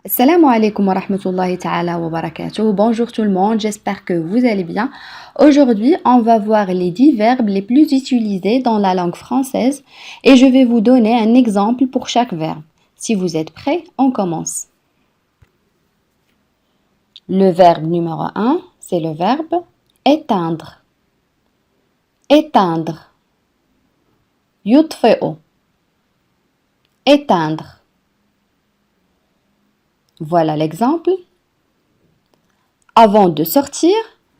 Assalamu alaikum wa rahmatullahi ta'ala wa barakatuh. Bonjour tout le monde, j'espère que vous allez bien. Aujourd'hui, on va voir les 10 verbes les plus utilisés dans la langue française et je vais vous donner un exemple pour chaque verbe. Si vous êtes prêts, on commence. Le verbe numéro 1, c'est le verbe éteindre. Éteindre. يطفئ. Éteindre. Voilà l'exemple. Avant de sortir,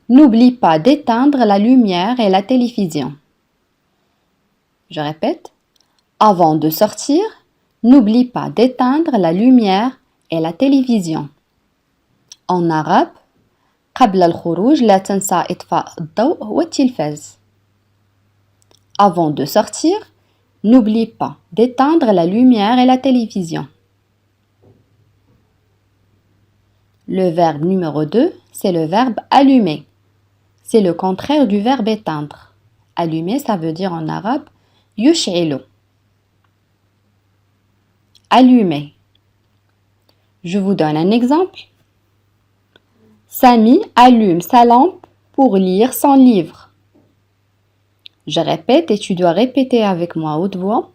n'oublie pas d'éteindre la lumière et la télévision. Je répète. Avant de sortir, n'oublie pas d'éteindre la lumière et la télévision. En arabe, قبل الخروج لا تنسى إطفاء الضوء والتلفاز. Avant de sortir, n'oublie pas d'éteindre la lumière et la télévision. Le verbe numéro 2, c'est le verbe allumer. C'est le contraire du verbe éteindre. Allumer, ça veut dire en arabe yush'ilu. Allumer. Je vous donne un exemple. Samy allume sa lampe pour lire son livre. Je répète et tu dois répéter avec moi à haute voix.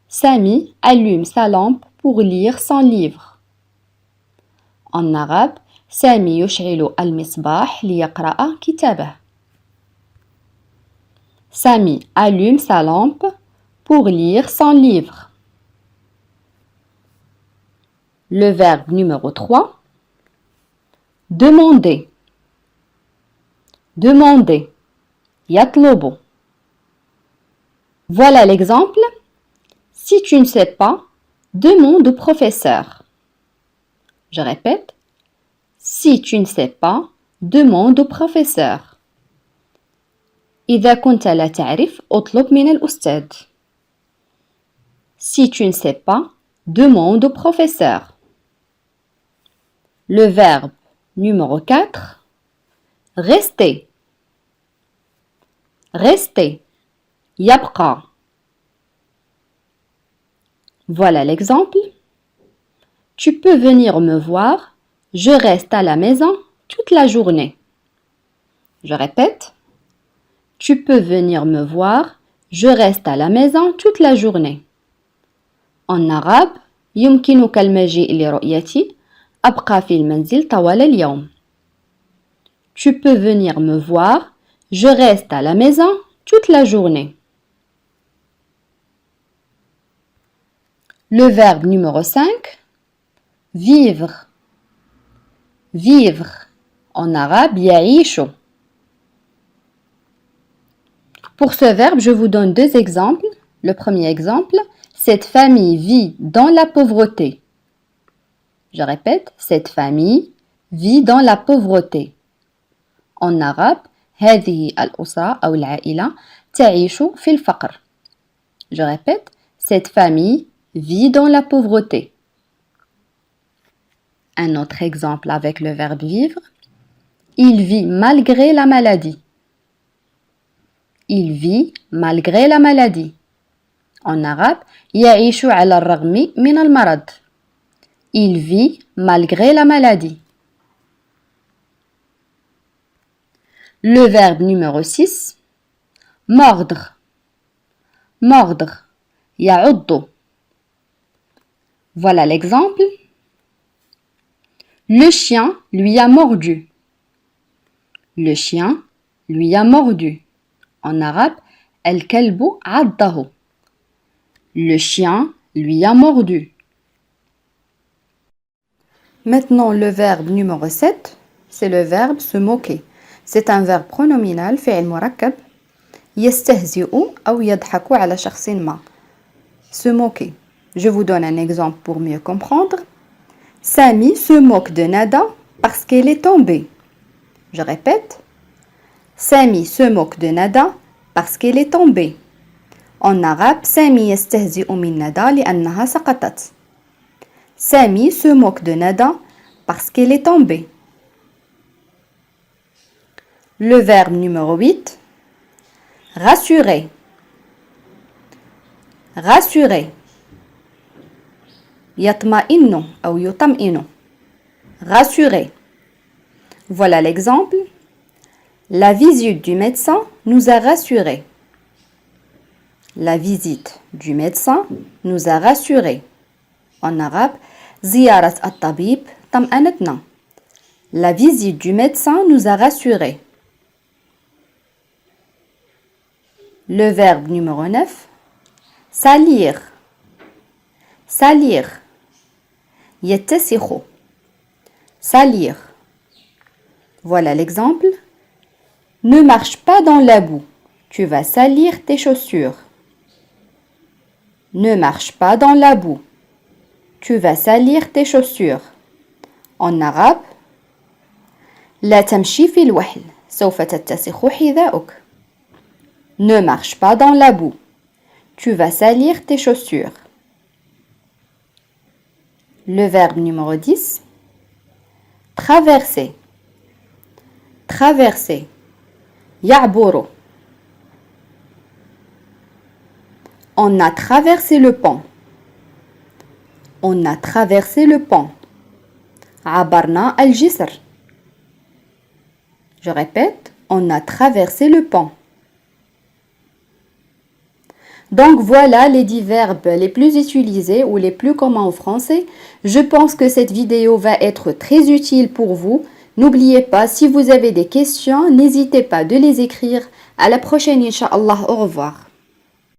Samy allume sa lampe pour lire son livre. En arabe, سامي يشعل المصباح ليقرأ كتابه. Samy allume sa lampe pour lire son livre. Le verbe numéro 3, demander. Demander. يطلب. Voilà l'exemple. Si tu ne sais pas, demande au professeur. Je répète. Si tu ne sais pas, demande au professeur. إذا كنت لا تعرف اطلب من الأستاذ. Si tu ne sais pas, demande au professeur. Le verbe numéro 4, rester. Rester. يبقى. Voilà l'exemple. Tu peux venir me voir. Je reste à la maison toute la journée. Je répète. Tu peux venir me voir. Je reste à la maison toute la journée. En arabe, يمكنك المجيء لرؤيتي. أبقى في المنزل طوال اليوم. Tu peux venir me voir. Je reste à la maison toute la journée. Le verbe numéro 5, vivre. Vivre. En arabe, يعيش. Pour ce verbe, je vous donne deux exemples. Le premier exemple, cette famille vit dans la pauvreté. Je répète, cette famille vit dans la pauvreté. En arabe, هذه الأسرة أو العائلة تعيش في الفقر. Je répète, cette famille vit dans la pauvreté. Un autre exemple avec le verbe vivre. Il vit malgré la maladie. Il vit malgré la maladie. En arabe, يعيش على الرغم من المرض. Il vit malgré la maladie. Le verbe numéro 6, mordre. Mordre. يعض. Voilà l'exemple. Le chien lui a mordu. Le chien lui a mordu. En arabe, الكلب عضه. Le chien lui a mordu. Maintenant, le verbe numéro 7, c'est le verbe se moquer. C'est un verbe pronominal فعل مركب يستهزئ أو يضحك على شخص ما. Se moquer. Je vous donne un exemple pour mieux comprendre. Samy se moque de Nada parce qu'elle est tombée. Je répète. Samy se moque de Nada parce qu'elle est tombée. En arabe, Samy يستهزئ من Nada لأنها سقطت. Samy se moque de Nada parce qu'elle est tombée. Le verbe numéro 8, rassurer. Rassurer. يطمئن أو يطمئن. rassurer. Voilà l'exemple. La visite du médecin nous a rassurés. La visite du médecin nous a rassurés. En arabe, زيارة الطبيب طمأنتنا. La visite du médecin nous a rassurés. Le verbe numéro 9, salir. Salir. يتسخ. Salir. Voilà l'exemple. Ne marche pas dans la boue. Tu vas salir tes chaussures. Ne marche pas dans la boue. Tu vas salir tes chaussures. En arabe, لا تمشي في الوحل. سوف تتسخ حذاؤك. Ne marche pas dans la boue. Tu vas salir tes chaussures. Le verbe numéro 10, traverser. Traverser. يعبر. On a traversé le pont. On a traversé le pont. عبرنا الجسر. Je répète, on a traversé le pont. Donc voilà les 10 verbes les plus utilisés ou les plus communs en français. Je pense que cette vidéo va être très utile pour vous. N'oubliez pas, si vous avez des questions, n'hésitez pas de les écrire. À la prochaine, Inch'Allah. Au revoir.